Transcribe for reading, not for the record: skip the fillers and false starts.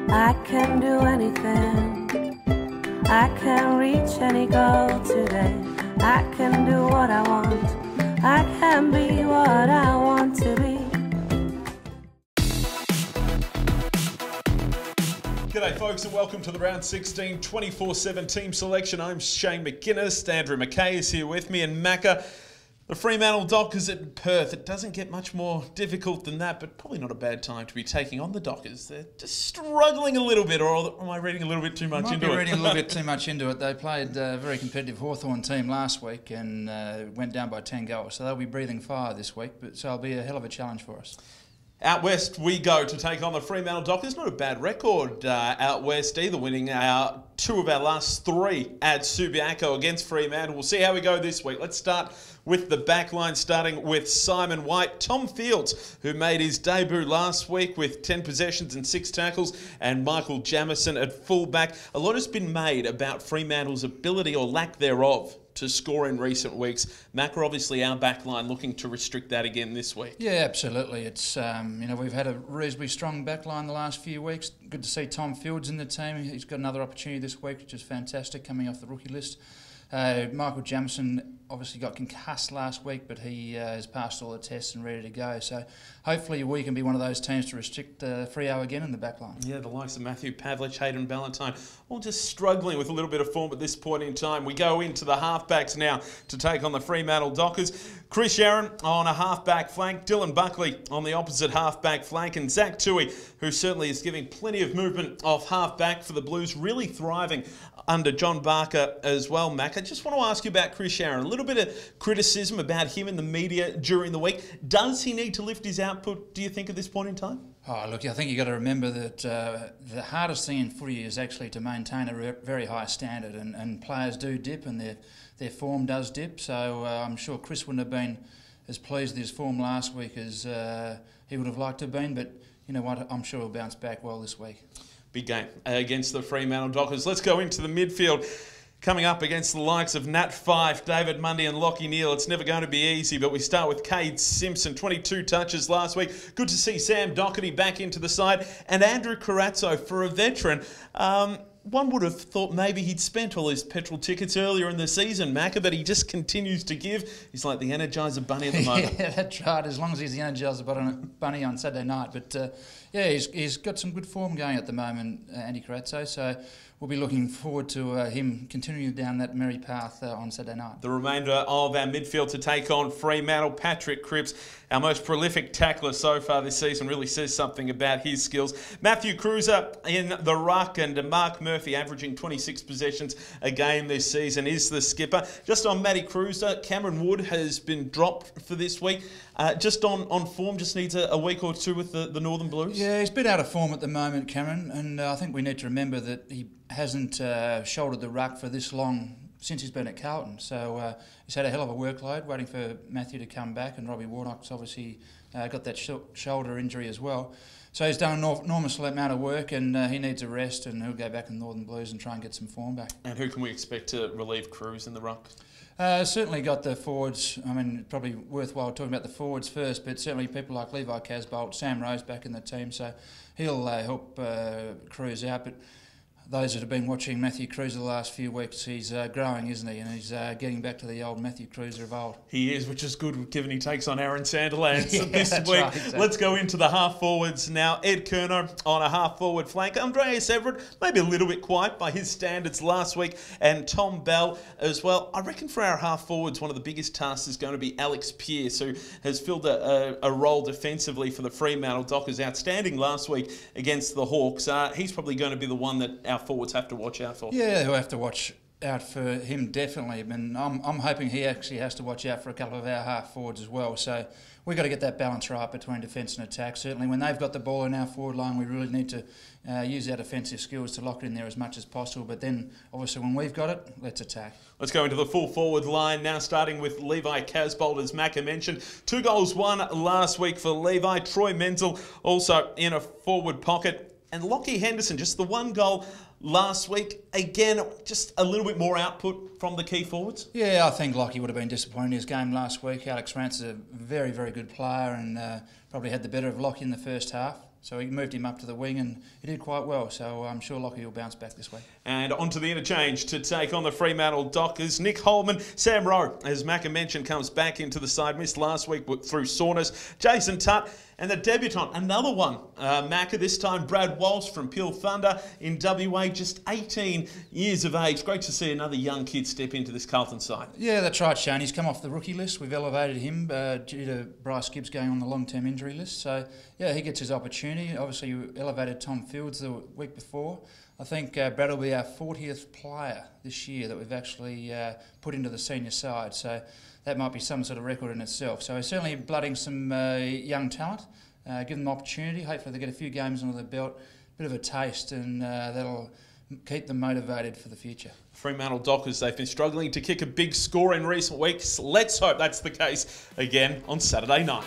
I can do anything. I can reach any goal today. I can do what I want. I can be what I want to be. G'day folks and welcome to the Round 16 24/7 team selection. I'm Shane McInnes. Andrew McKay is here with me, and Macca. The Fremantle Dockers at Perth. It doesn't get much more difficult than that, but probably not a bad time to be taking on the Dockers. They're just struggling a little bit, or am I reading a little bit too much into it? Might be reading a little bit too much into it. They played a very competitive Hawthorn team last week and went down by 10 goals, so they'll be breathing fire this week, but so it'll be a hell of a challenge for us. Out west we go to take on the Fremantle Dockers. Not a bad record out west either, winning two of our last three at Subiaco against Fremantle. We'll see how we go this week. Let's start with the back line, starting with Simon White. Tom Fields, who made his debut last week with 10 possessions and 6 tackles, and Michael Jamison at fullback. A lot has been made about Fremantle's ability, or lack thereof, to score in recent weeks. Macca, obviously our back line looking to restrict that again this week. Yeah, absolutely. It's we've had a reasonably strong back line the last few weeks. Good to see Tom Fields in the team. He's got another opportunity this week, which is fantastic, coming off the rookie list. Michael Jamison obviously got concussed last week, but he has passed all the tests and ready to go. So hopefully we can be one of those teams to restrict Freo again in the back line. Yeah, the likes of Matthew Pavlich, Hayden Ballantyne, all just struggling with a little bit of form at this point in time. We go into the halfbacks now to take on the Fremantle Dockers. Chris Aaron on a halfback flank, Dylan Buckley on the opposite halfback flank, and Zach Tui, who certainly is giving plenty of movement off halfback for the Blues, really thriving under John Barker as well, Mac. I just want to ask you about Chris Aaron. A little bit of criticism about him in the media during the week. Does he need to lift his output, do you think, at this point in time? Oh, look, I think you've got to remember that the hardest thing in footy is actually to maintain a very high standard, and players do dip and their form does dip. So I'm sure Chris wouldn't have been as pleased with his form last week as he would have liked to have been, but you know what, I'm sure he'll bounce back well this week. Big game against the Fremantle Dockers. Let's go into the midfield. Coming up against the likes of Nat Fyfe, David Mundy and Lachie Neale. It's never going to be easy, but we start with Cade Simpson, 22 touches last week. Good to see Sam Doherty back into the side. And Andrew Carazzo, for a veteran, one would have thought maybe he'd spent all his petrol tickets earlier in the season, Macca, but he just continues to give. He's like the Energizer Bunny at the moment. Yeah, that's right, as long as he's the Energizer Bunny on Saturday night. But yeah, he's got some good form going at the moment, Andy Carazzo, so we'll be looking forward to him continuing down that merry path on Saturday night. The remainder of our midfield to take on Fremantle, Patrick Cripps, our most prolific tackler so far this season, really says something about his skills. Matthew Cruiser in the ruck, and Mark Murphy averaging 26 possessions a game this season is the skipper. Just on Matty Cruiser, Cameron Wood has been dropped for this week. Just on form, just needs a week or two with the Northern Blues. Yeah, he's a bit out of form at the moment, Cameron, and I think we need to remember that he hasn't shouldered the ruck for this long since he's been at Carlton. So he's had a hell of a workload waiting for Matthew to come back, and Robbie Warnock's obviously got that shoulder injury as well. So he's done an enormous amount of work, and he needs a rest, and he'll go back in Northern Blues and try and get some form back. And who can we expect to relieve Cruz in the ruck? Certainly got the forwards. I mean, probably worthwhile talking about the forwards first, but certainly people like Levi Casbolt, Sam Rose back in the team, so he'll help Cruz out. But those that have been watching Matthew Cruiser the last few weeks, he's growing, isn't he? And he's getting back to the old Matthew Cruiser of old. He is, which is good given he takes on Aaron Sandilands this week. Right, exactly. Let's go into the half forwards now. Ed Kerno on a half forward flank. Andreas Everett, maybe a little bit quiet by his standards last week, and Tom Bell as well. I reckon for our half forwards, one of the biggest tasks is going to be Alex Pearce, who has filled a role defensively for the Fremantle Dockers. Outstanding last week against the Hawks. He's probably going to be the one that our forwards have to watch out for. Yeah, he'll have to watch out for him, definitely. I mean, I'm hoping he actually has to watch out for a couple of our half forwards as well. So we've got to get that balance right between defence and attack. Certainly when they've got the ball in our forward line, we really need to use our defensive skills to lock it in there as much as possible. But then, obviously, when we've got it, let's attack. Let's go into the full forward line now, starting with Levi Casbolt, as Macca mentioned. 2 goals, 1 last week for Levi. Troy Menzel also in a forward pocket. And Lachie Henderson, just the 1 goal last week. Again, just a little bit more output from the key forwards. Yeah, I think Lachie would have been disappointed in his game last week. Alex Rance is a very, very good player and probably had the better of Lachie in the first half. So he moved him up to the wing and he did quite well. So I'm sure Lockie will bounce back this week. And onto the interchange to take on the Fremantle Dockers. Nick Holman, Sam Rowe, as Macca mentioned, comes back into the side. Missed last week through soreness. Jason Tutt and the debutant, another one. Macca, this time Brad Walsh from Peel Thunder in WA, just 18 years of age. Great to see another young kid step into this Carlton side. Yeah, that's right, Shane. He's come off the rookie list. We've elevated him due to Bryce Gibbs going on the long-term injury list. So, yeah, he gets his opportunity. Obviously, you elevated Tom Fields the week before. I think Brad will be our 40th player this year that we've actually put into the senior side. So that might be some sort of record in itself. So we're certainly blooding some young talent, give them opportunity. Hopefully they get a few games under their belt, bit of a taste, and that'll keep them motivated for the future. Fremantle Dockers, they've been struggling to kick a big score in recent weeks. Let's hope that's the case again on Saturday night.